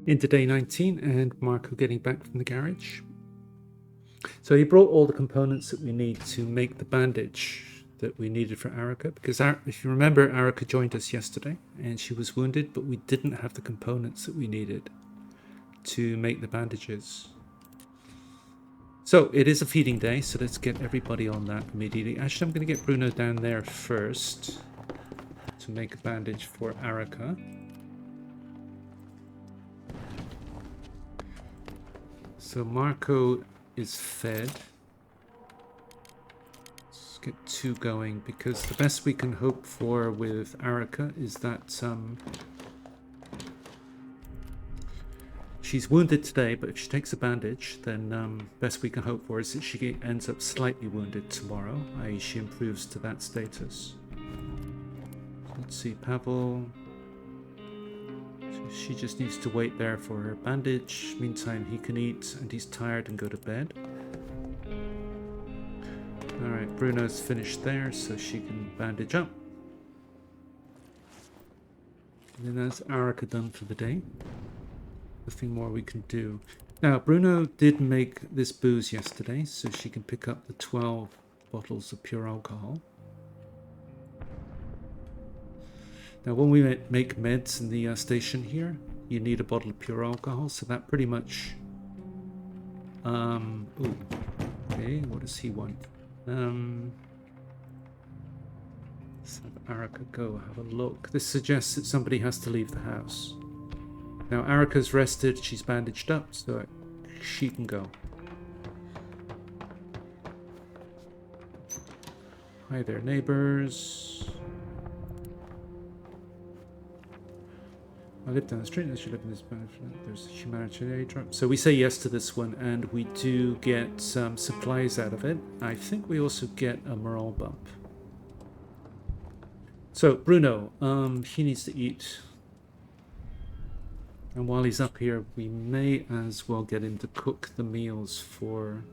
Into day 19 and Marko getting back from the garage. So he brought all the components that we need to make the bandage that we needed for Arika, because if you remember, Arika joined us yesterday and she was wounded, but we didn't have the components that we needed to make the bandages. So it is a feeding day, so let's get everybody on that immediately. Actually, I'm going to get Bruno down there first to make a bandage for Arika. So Marko is fed. Let's get 2 going, because the best we can hope for with Arika is that she's wounded today, but if she takes a bandage, then best we can hope for is that she ends up slightly wounded tomorrow, i.e. she improves to that status. Let's see, Pavle. She just needs to wait there for her bandage. Meantime, he can eat, and he's tired and go to bed. Alright, Bruno's finished there, so she can bandage up. And then that's Arika done for the day. Nothing more we can do. Now, Bruno did make this booze yesterday, so she can pick up the 12 bottles of pure alcohol. Now, when we make meds in the station here, you need a bottle of pure alcohol, so that pretty much... ooh, okay, what does he want? Let's have Arika go have a look. This suggests that somebody has to leave the house. Now, Arika's rested, she's bandaged up, so she can go. Hi there, neighbors. I live down the street, I should live in this band. There's a humanitarian drop. So we say yes to this one, and we do get some supplies out of it. I think we also get a morale bump. So, Bruno, he needs to eat. And while he's up here, we may as well get him to cook the meals for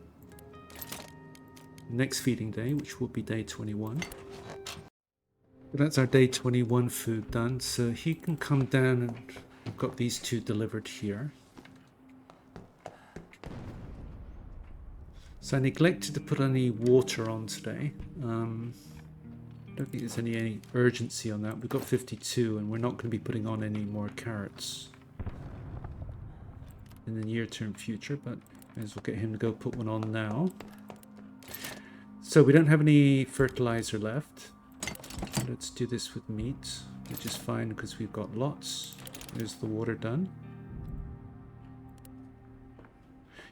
next feeding day, which will be day 21. That's our day 21 food done, so he can come down, and we've got these 2 delivered here. So I neglected to put any water on today. I don't think there's any urgency on that. We've got 52 and we're not going to be putting on any more carrots in the near-term future, but may as well get him to go put one on now. So we don't have any fertilizer left. Let's do this with meat, which is fine because we've got lots. There's the water done.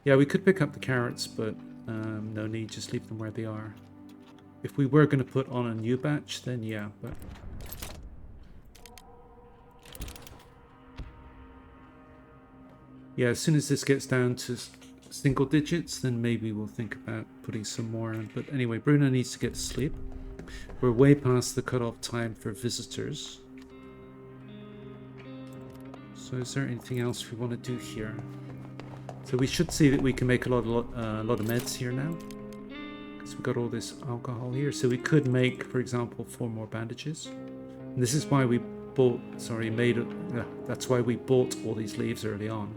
Yeah, we could pick up the carrots, but no need, just leave them where they are. If we were going to put on a new batch, then yeah, but... yeah, as soon as this gets down to single digits, then maybe we'll think about putting some more in. But anyway, Bruno needs to get to sleep. We're way past the cutoff time for visitors. So is there anything else we want to do here? So we should see that we can make a lot of meds here now, because we've got all this alcohol here. So we could make, for example, 4 more bandages. And this is why we bought, that's why we bought all these leaves early on,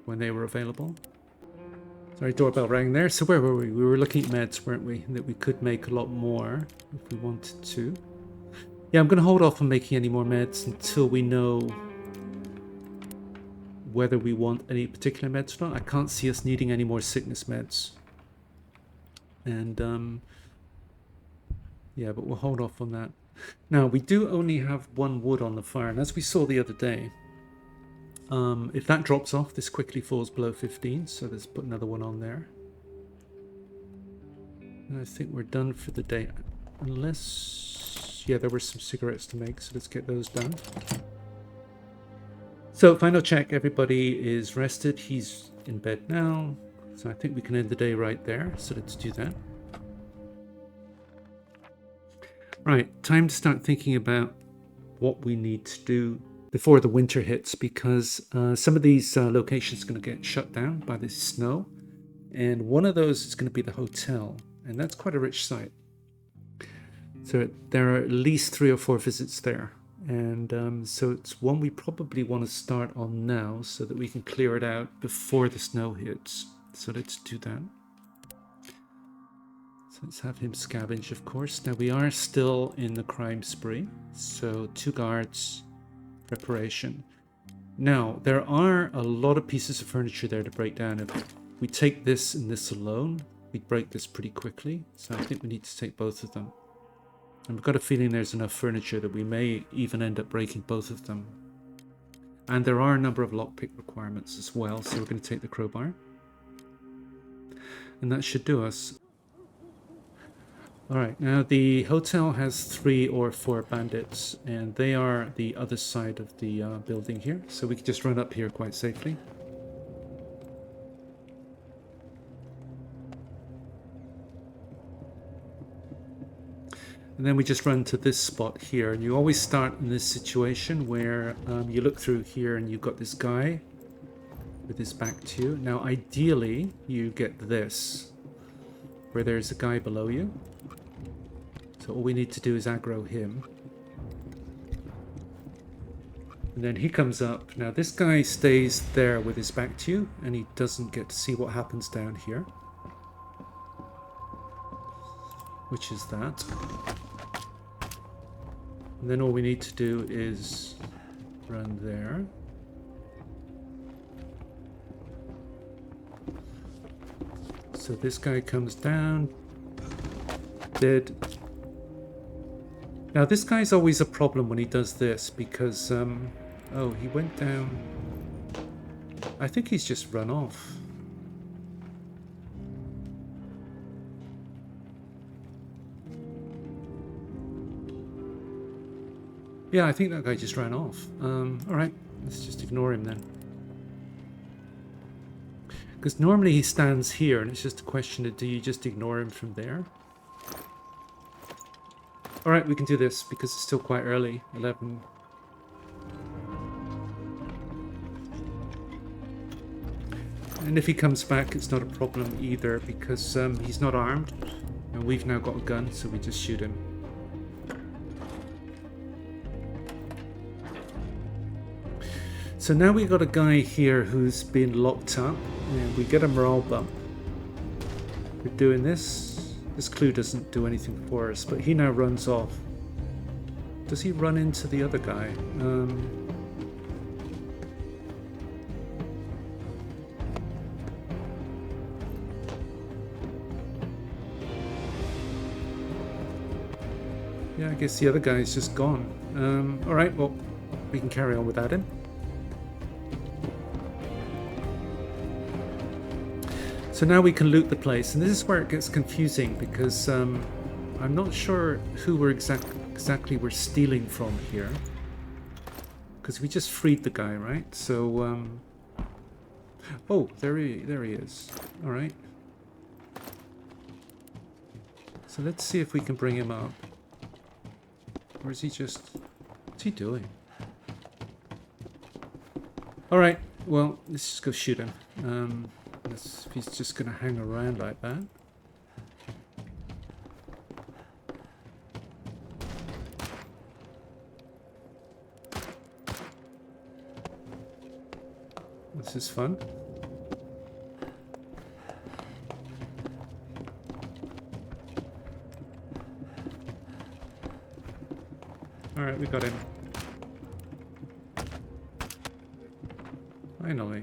when they were available. Sorry, doorbell rang there. So where were we? We were looking at meds, weren't we? That we could make a lot more if we wanted to. Yeah, I'm going to hold off on making any more meds until we know whether we want any particular meds or not. I can't see us needing any more sickness meds. And, yeah, but we'll hold off on that. Now, we do only have 1 wood on the fire, and as we saw the other day, if that drops off, this quickly falls below 15, so let's put another one on there. And I think we're done for the day, unless... yeah, there were some cigarettes to make, so let's get those done. So, final check, everybody is rested, he's in bed now, so I think we can end the day right there, so let's do that. Right, time to start thinking about what we need to do before the winter hits, because some of these locations are going to get shut down by the snow, and one of those is going to be the hotel, and that's quite a rich site. So there are at least 3 or 4 visits there, And so it's one we probably want to start on now so that we can clear it out before the snow hits. So let's do that. So let's have him scavenge, of course. Now we are still in the crime spree. So 2 guards, preparation. Now, there are a lot of pieces of furniture there to break down. If we take this and this alone, we'd break this pretty quickly. So I think we need to take both of them. And we've got a feeling there's enough furniture that we may even end up breaking both of them. And there are a number of lockpick requirements as well, so we're going to take the crowbar. And that should do us. Alright, now the hotel has 3 or 4 bandits, and they are the other side of the building here, so we can just run up here quite safely. And then we just run to this spot here, and you always start in this situation where you look through here and you've got this guy with his back to you. Now ideally you get this, where there's a guy below you. So all we need to do is aggro him. And then he comes up. Now this guy stays there with his back to you, and he doesn't get to see what happens down here. Which is that. And then all we need to do is run there. So this guy comes down. Dead. Now this guy's always a problem when he does this because, oh, he went down. I think he's just run off. Yeah, I think that guy just ran off. Alright, let's just ignore him then. Because normally he stands here, and it's just a question of do you just ignore him from there? Alright, we can do this because it's still quite early. 11. And if he comes back, it's not a problem either because he's not armed. And we've now got a gun, so we just shoot him. So now we've got a guy here who's been locked up, and we get a morale bump. We're doing this. This clue doesn't do anything for us, but he now runs off. Does he run into the other guy? Yeah, I guess the other guy's just gone. Alright, well, we can carry on without him. So now we can loot the place, and this is where it gets confusing because I'm not sure who we're exactly we're stealing from here. Because we just freed the guy, right? So, oh, there he is. All right. So let's see if we can bring him up. Or is he just... What's he doing? All right. Well, let's just go shoot him. If he's just going to hang around like that. This is fun. Alright, we got him. Finally.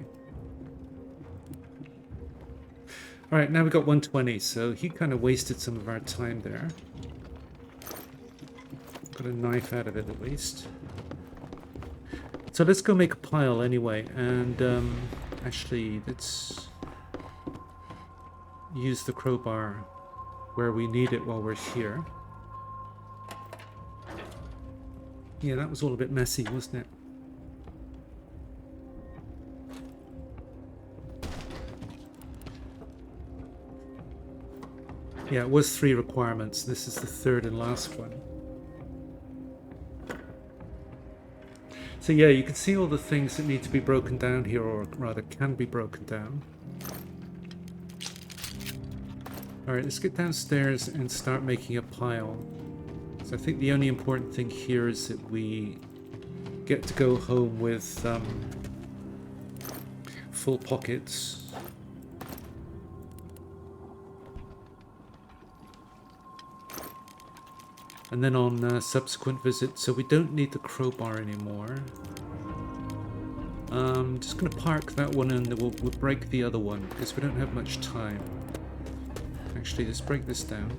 Alright, now we got 120, so he kind of wasted some of our time there. Got a knife out of it at least. So let's go make a pile anyway, and actually let's use the crowbar where we need it while we're here. Yeah, that was all a bit messy, wasn't it? Yeah, it was 3 requirements. This is the 3rd and last one. So yeah, you can see all the things that need to be broken down here, or rather can be broken down. Alright, let's get downstairs and start making a pile. So I think the only important thing here is that we get to go home with full pockets. And then on subsequent visits, so we don't need the crowbar anymore. Just going to park that one and we'll break the other one because we don't have much time. Actually, let's break this down.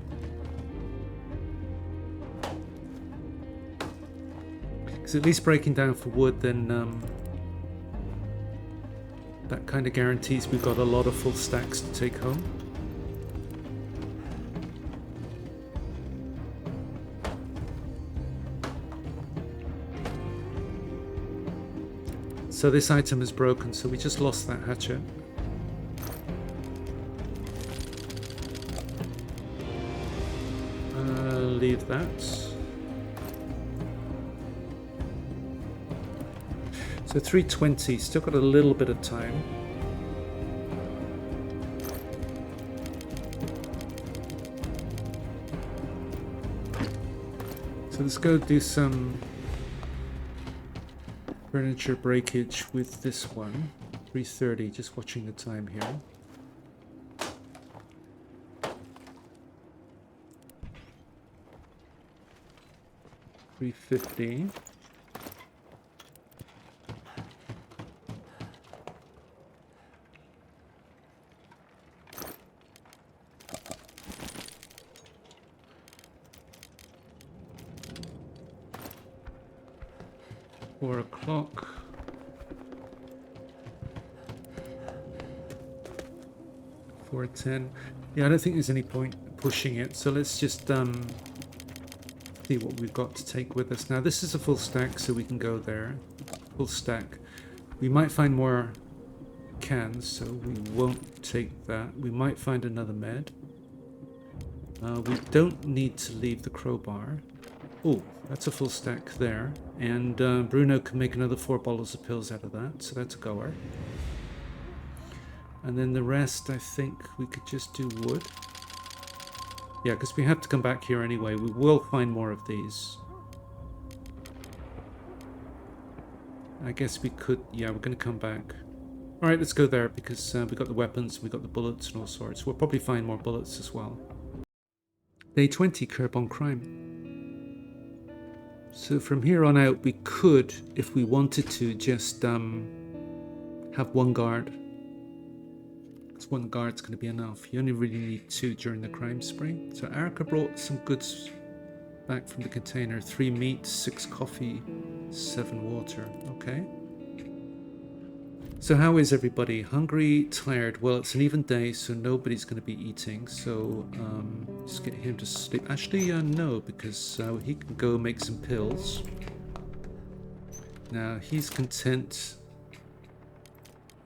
Because at least breaking down for wood, then that kind of guarantees we've got a lot of full stacks to take home. So this item is broken, so we just lost that hatchet. Leave that. So 320, still got a little bit of time. So let's go do some furniture breakage with this one. 3:30, just watching the time here. $3.50. $4 o'clock. $4:10. Yeah, I don't think there's any point pushing it. So let's just see what we've got to take with us. Now this is a full stack, so we can go there. Full stack. We might find more cans, so we won't take that. We might find another med. We don't need to leave the crowbar. Oh, that's a full stack there. And Bruno can make another 4 bottles of pills out of that, so that's a goer. And then the rest, I think we could just do wood. Yeah, because we have to come back here anyway. We will find more of these. I guess we could... Yeah, we're going to come back. Alright, let's go there because we got the weapons, we got the bullets and all sorts. We'll probably find more bullets as well. Day 20, curb on crime. So from here on out, we could, if we wanted to, just have one guard. Because one guard's going to be enough. You only really need 2 during the crime spree. So Erica brought some goods back from the container. 3 meat, 6 coffee, 7 water. Okay. So how is everybody? Hungry, tired? Well, it's an even day, so nobody's going to be eating. So just get him to sleep. Actually, no, because he can go make some pills. Now, he's content.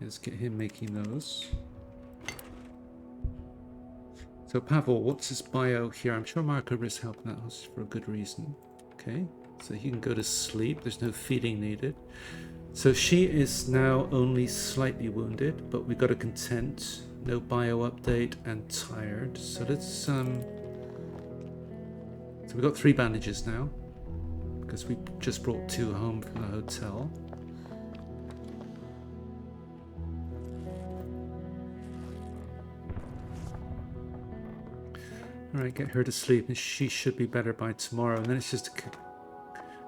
Let's get him making those. So Pavle, what's his bio here? I'm sure Marko is helping us for a good reason. Okay, so he can go to sleep. There's no feeding needed. So she is now only slightly wounded, but we got a content, no bio update, and tired. So let's so we've got 3 bandages now because we just brought 2 home from the hotel. Alright, get her to sleep and she should be better by tomorrow. And then it's just a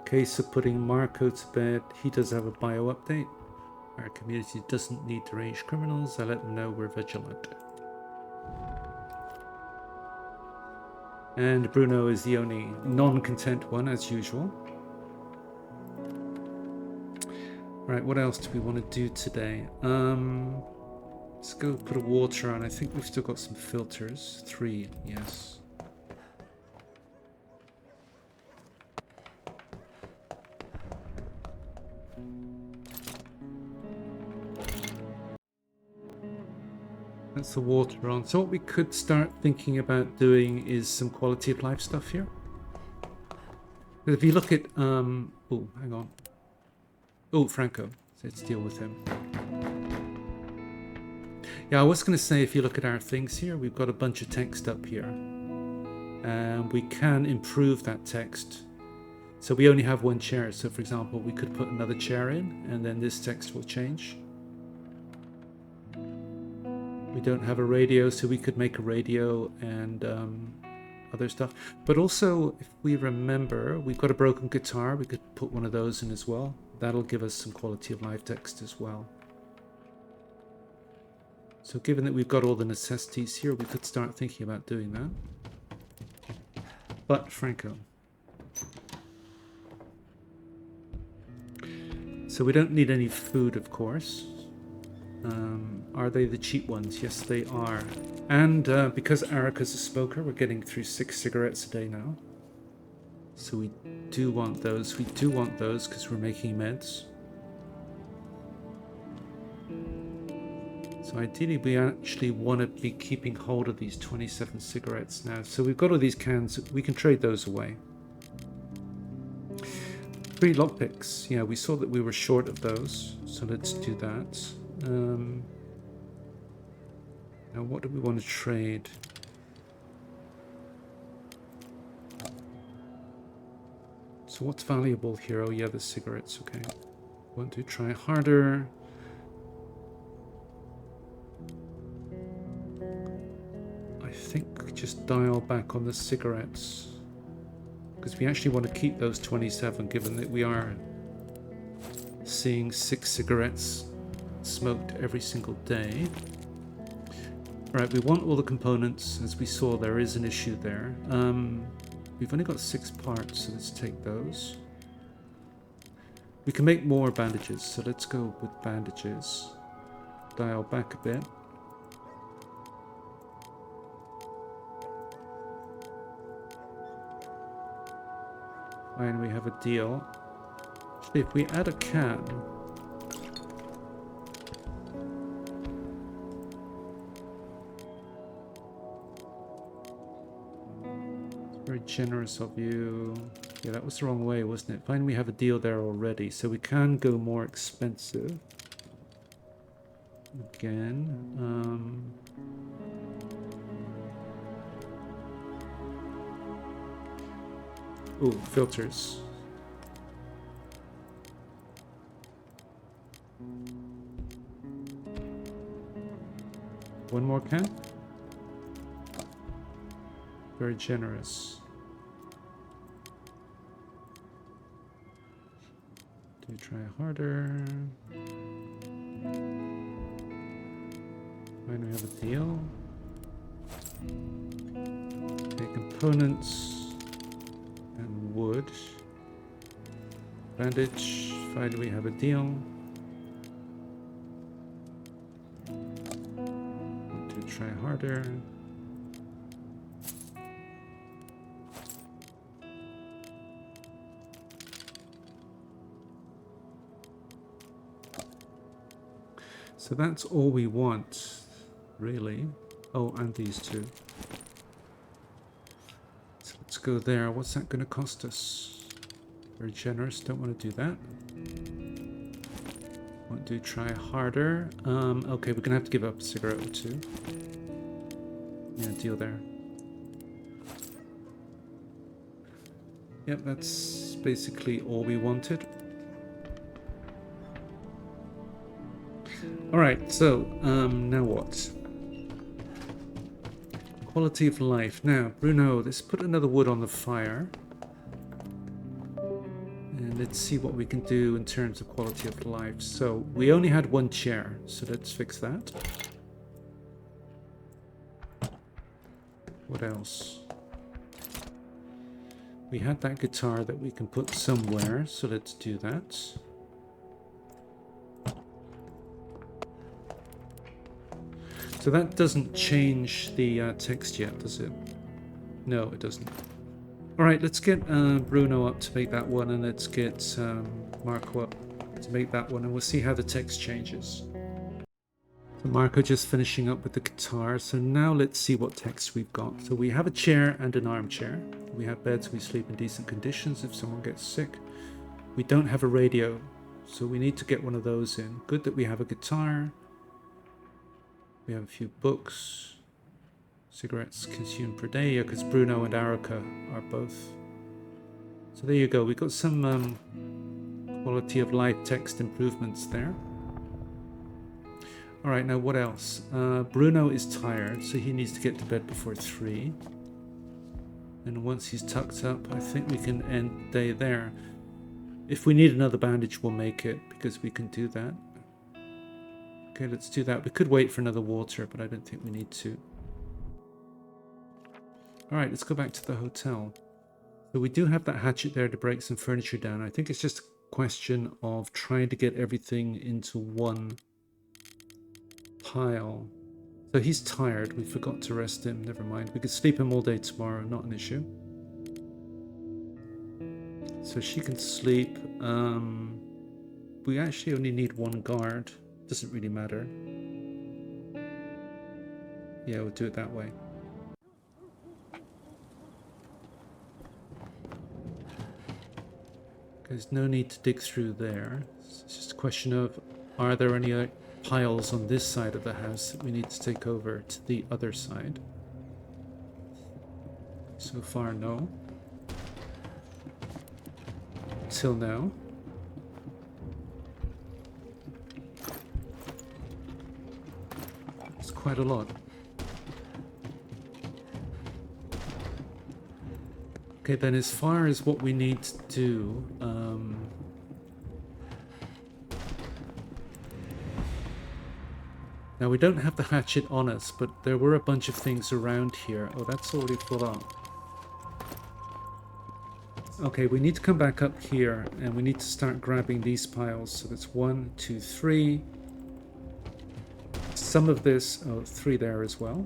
case of putting Marko to bed. He does have a bio update. Our community doesn't need deranged criminals. I let them know we're vigilant. And Bruno is the only non-content one, as usual. Right, what else do we want to do today? Let's go put a water on. I think we've still got some filters. 3, yes. That's the water on. So what we could start thinking about doing is some quality of life stuff here. If you look at oh, hang on. Oh, Franco. Let's deal with him. Yeah, I was going to say, if you look at our things here, we've got a bunch of text up here. And we can improve that text. So we only have one chair. So for example, we could put another chair in and then this text will change. We don't have a radio, so we could make a radio and other stuff. But also, if we remember, we've got a broken guitar. We could put one of those in as well. That'll give us some quality of life text as well. So given that we've got all the necessities here, we could start thinking about doing that. But Franco. So we don't need any food, of course. Are they the cheap ones? Yes, they are. And because Erica's a smoker, we're getting through 6 cigarettes a day now. So we do want those. We do want those because we're making meds. So ideally, we actually want to be keeping hold of these 27 cigarettes now. So we've got all these cans. We can trade those away. 3 lockpicks. Yeah, we saw that we were short of those. So let's do that. Now, what do we want to trade? So what's valuable here? Oh yeah, the cigarettes. Okay. Want to try harder. I think just dial back on the cigarettes. Because we actually want to keep those 27, given that we are seeing 6 cigarettes smoked every single day. Right, we want all the components. As we saw, there is an issue there. We've only got 6 parts, so let's take those. We can make more bandages, so let's go with bandages. Dial back a bit. And we have a deal. Actually, if we add a can, very generous of you. Yeah, that was the wrong way, wasn't it? Fine, we have a deal there already, so we can go more expensive. Again. Ooh, filters. One more can? Very generous. Do we try harder? When we have a deal. Okay, components and wood. Bandage. Finally, we have a deal. Want to try harder. So that's all we want, really. Oh, and these two. So let's go there. What's that going to cost us? Very generous. Don't want to do that. Want to try harder. Okay, we're going to have to give up a cigarette or 2. Yeah, deal there. Yep, that's basically all we wanted. Alright, so, now what? Quality of life. Now, Bruno, let's put another wood on the fire. And let's see what we can do in terms of quality of life. So, we only had 1 chair, so let's fix that. What else? We had that guitar that we can put somewhere, so let's do that. So that doesn't change the text yet, does it? No, it doesn't. All right, let's get Bruno up to make that one, and let's get Marko up to make that one, and we'll see how the text changes. So Marko just finishing up with the guitar. So now let's see what text we've got. So we have a chair and an armchair. We have beds, we sleep in decent conditions if someone gets sick. We don't have a radio, so we need to get one of those in. Good that we have a guitar. We have a few books. Cigarettes consumed per day, because Bruno and Erica are both So there you go. We've got some quality of life text improvements there. All right, now what else? Bruno is tired, so he needs to get to bed before 3. And once he's tucked up, I think we can end the day there. If we need another bandage, we'll make it, because we can do that. Okay, let's do that. We could wait for another water, but I don't think we need to. All right, let's go back to the hotel. So we do have that hatchet there to break some furniture down. I think it's just a question of trying to get everything into one pile. So he's tired. We forgot to rest him. Never mind. We could sleep him all day tomorrow. Not an issue. So she can sleep. We actually only need 1 guard. Doesn't really matter. Yeah, we'll do it that way. There's no need to dig through there. It's just a question of, are there any piles on this side of the house that we need to take over to the other side? So far, no. Till now. It's quite a lot. Okay, then as far as what we need to do, now we don't have the hatchet on us, but there were a bunch of things around here. Oh, that's already full up. Okay, we need to come back up here and we need to start grabbing these piles. So that's 1, 2, 3. Some of this, oh, 3 there as well.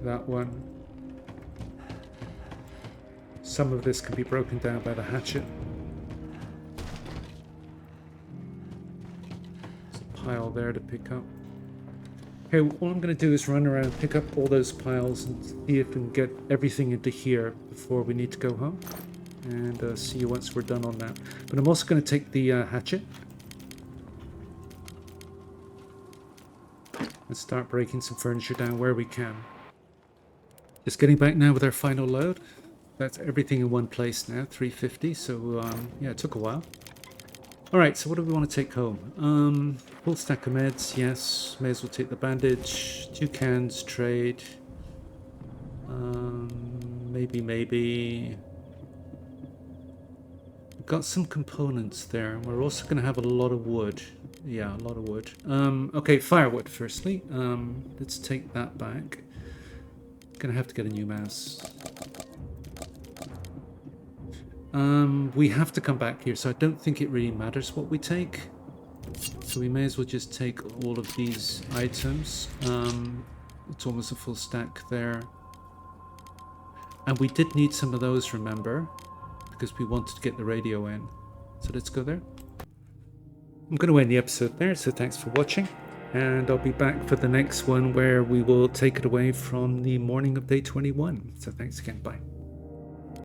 That one. Some of this can be broken down by the hatchet. There's a pile there to pick up. Okay, all I'm going to do is run around, pick up all those piles and see if we can get everything into here before we need to go home. And see you once we're done on that. But I'm also going to take the hatchet and start breaking some furniture down where we can. Just getting back now with our final load. That's everything in one place now, 350. So yeah, it took a while. All right, so what do we want to take home? Full stack of meds, yes. May as well take the bandage. 2 cans, trade. Maybe. We've got some components there. We're also going to have a lot of wood. Yeah, a lot of wood. Okay, firewood firstly. Let's take that back. Gonna have to get a new mouse. We have to come back here, so I don't think it really matters what we take. So we may as well just take all of these items. It's almost a full stack there. And we did need some of those, remember, because we wanted to get the radio in. So let's go there. I'm going to end the episode there, so thanks for watching. And I'll be back for the next one where we will take it away from the morning of day 21. So thanks again. Bye.